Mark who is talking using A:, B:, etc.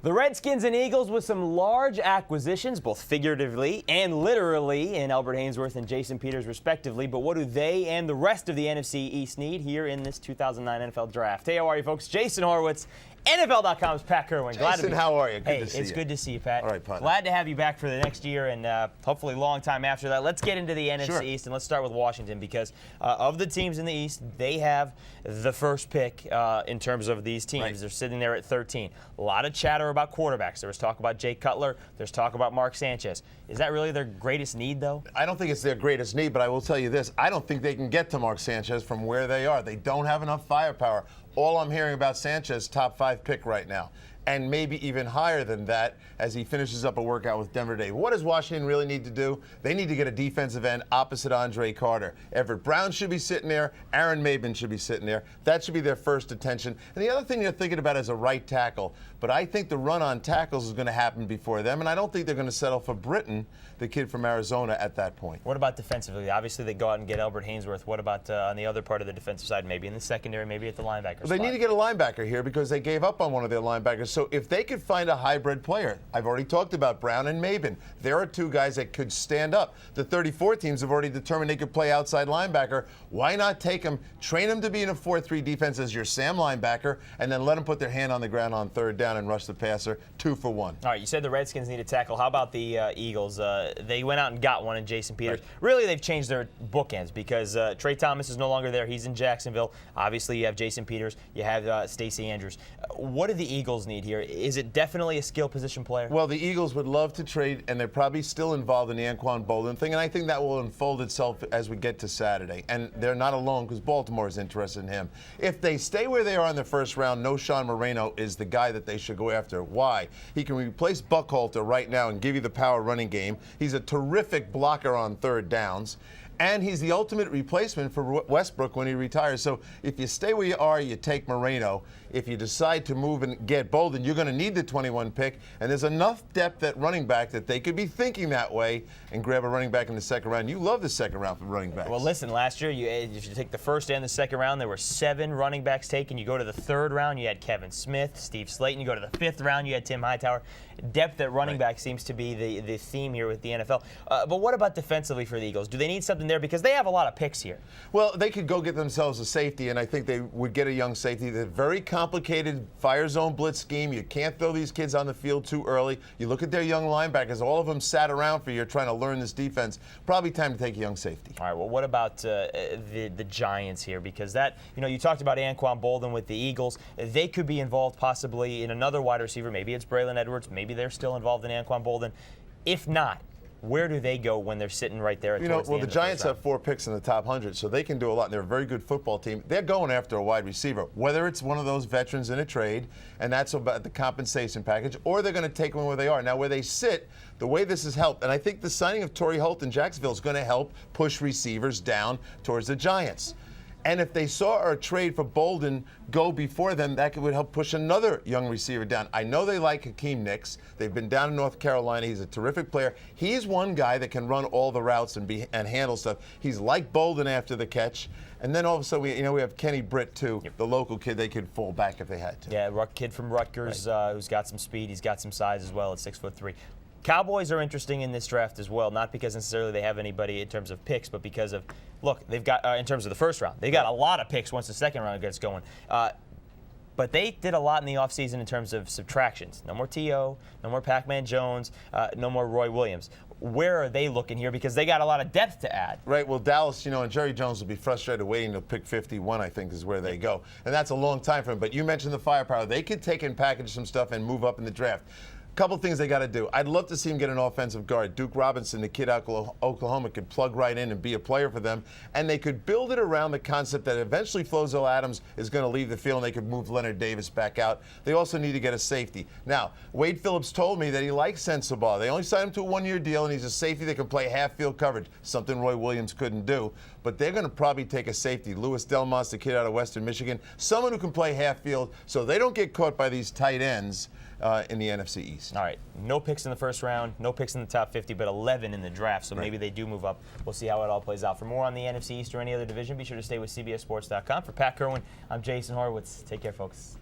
A: The Redskins and Eagles with some large acquisitions, both figuratively and literally, in Albert Haynesworth and Jason Peters, respectively. But what do they and the rest of the NFC East need here in this 2009 NFL Draft? Hey, how are you, folks? Jason Horowitz, NFL.com's Pat Kirwan.
B: Jason, how are you? Good to see you.
A: It's good to see you, Pat.
B: All right, Pat.
A: Glad to have you back for the next year and hopefully a long time after that. Let's get into the NFC East, and let's start with Washington because of the teams in the East, they have the first pick in terms of these teams. Right. They're sitting there at 13. A lot of chatter about quarterbacks. There was talk about Jay Cutler. There's talk about Mark Sanchez. Is that really their greatest need, though? I
B: don't think it's their greatest need, but I will tell you this. I don't think they can get to Mark Sanchez from where they are. They don't have enough firepower. All I'm hearing about Sanchez, top 5 pick right now, and maybe even higher than that as he finishes up a workout with Denver today. What does Washington really need to do? They need to get a defensive end opposite Andre Carter. Everett Brown should be sitting there. Aaron Maben should be sitting there. That should be their first attention. And the other thing you're thinking about is a right tackle. But I think the run on tackles is going to happen before them, and I don't think they're going to settle for Britton, the kid from Arizona, at that point.
A: What about defensively? Obviously, they go out and get Albert Haynesworth. What about on the other part of the defensive side, maybe in the secondary, maybe at the linebacker spot?
B: They need to get a linebacker here because they gave up on one of their linebackers. So if they could find a hybrid player, I've already talked about Brown and Maben. There are two guys that could stand up. The 34 teams have already determined they could play outside linebacker. Why not take them, train them to be in a 4-3 defense as your Sam linebacker, and then let them put their hand on the ground on third down and rush the passer 2 for 1.
A: All right, you said the Redskins need a tackle. How about the Eagles? They went out and got one in Jason Peters. Right. Really, they've changed their bookends because Trey Thomas is no longer there. He's in Jacksonville. Obviously, you have Jason Peters. You have Stacey Andrews. What do the Eagles need here? Is it definitely a skill position player?
B: Well, the Eagles would love to trade, and they're probably still involved in the Anquan Boldin thing, and I think that will unfold itself as we get to Saturday. And they're not alone because Baltimore is interested in him. If they stay where they are in the first round, no Sean Moreno is the guy that they should go after. Why? He can replace Buckhalter right now and give you the power running game. He's a terrific blocker on third downs. And he's the ultimate replacement for Westbrook when he retires. So if you stay where you are, you take Moreno. If you decide to move and get Bolden, you're going to need the 21 pick. And there's enough depth at running back that they could be thinking that way and grab a running back in the second round. You love the second round for running backs.
A: Well, listen, last year, if you take the first and the second round, there were 7 running backs taken. You go to the third round, you had Kevin Smith, Steve Slayton. You go to the 5th round, you had Tim Hightower. Depth at running back seems to be the theme here with the NFL. But what about defensively for the Eagles? Do they need something there? Because they have a lot of picks here.
B: Well, they could go get themselves a safety, and I think they would get a young safety. They're very complicated fire zone blitz scheme. You can't throw these kids on the field too early. You look at their young linebackers. All of them sat around for a year trying to learn this defense. Probably time to take a young safety.
A: All right, well, what about the Giants here? Because that, you talked about Anquan Boldin with the Eagles. They could be involved possibly in another wide receiver. Maybe it's Braylon Edwards. Maybe they're still involved in Anquan Boldin. If not, where do they go when they're sitting right there at
B: the Giants have 4 picks in the top 100, so they can do a lot, and they're a very good football team. They're going after a wide receiver, whether it's one of those veterans in a trade, and that's about the compensation package, or they're going to take one where they are. Now, where they sit, the way this has helped, and I think the signing of Torrey Holt in Jacksonville is going to help push receivers down towards the Giants. And if they saw a trade for Bolden go before them, that would help push another young receiver down. I know they like Hakeem Nicks. They've been down in North Carolina. He's a terrific player. He's one guy that can run all the routes and handle stuff. He's like Bolden after the catch. And then all of a sudden, we have Kenny Britt, too, the local kid. They could fall back if they had to.
A: Yeah, kid from Rutgers who's got some speed. He's got some size as well at 6'3". Cowboys are interesting in this draft as well, not because necessarily they have anybody in terms of picks, but because of, look, they've got, in terms of the first round, they got a lot of picks once the second round gets going. But they did a lot in the offseason in terms of subtractions. No more T.O., no more Pac-Man Jones, no more Roy Williams. Where are they looking here? Because they got a lot of depth to add.
B: Right. Well, Dallas, and Jerry Jones will be frustrated waiting to pick 51, I think, is where they go. And that's a long time for them. But you mentioned the firepower. They could take and package some stuff and move up in the draft. Couple things they got to do. I'd love to see him get an offensive guard. Duke Robinson, the kid out of Oklahoma, could plug right in and be a player for them. And they could build it around the concept that eventually Flozell Adams is going to leave the field and they could move Leonard Davis back out. They also need to get a safety. Now, Wade Phillips told me that he likes Sensabaugh. They only signed him to a 1-year deal, and he's a safety that can play half-field coverage, something Roy Williams couldn't do. But they're going to probably take a safety. Louis Delmas, the kid out of Western Michigan, someone who can play half-field so they don't get caught by these tight ends in the NFC East.
A: All right, no picks in the first round, no picks in the top 50, but 11 in the draft, so maybe they do move up. We'll see how it all plays out. For more on the NFC East or any other division, be sure to stay with CBSSports.com. For Pat Kirwan, I'm Jason Horowitz. Take care, folks.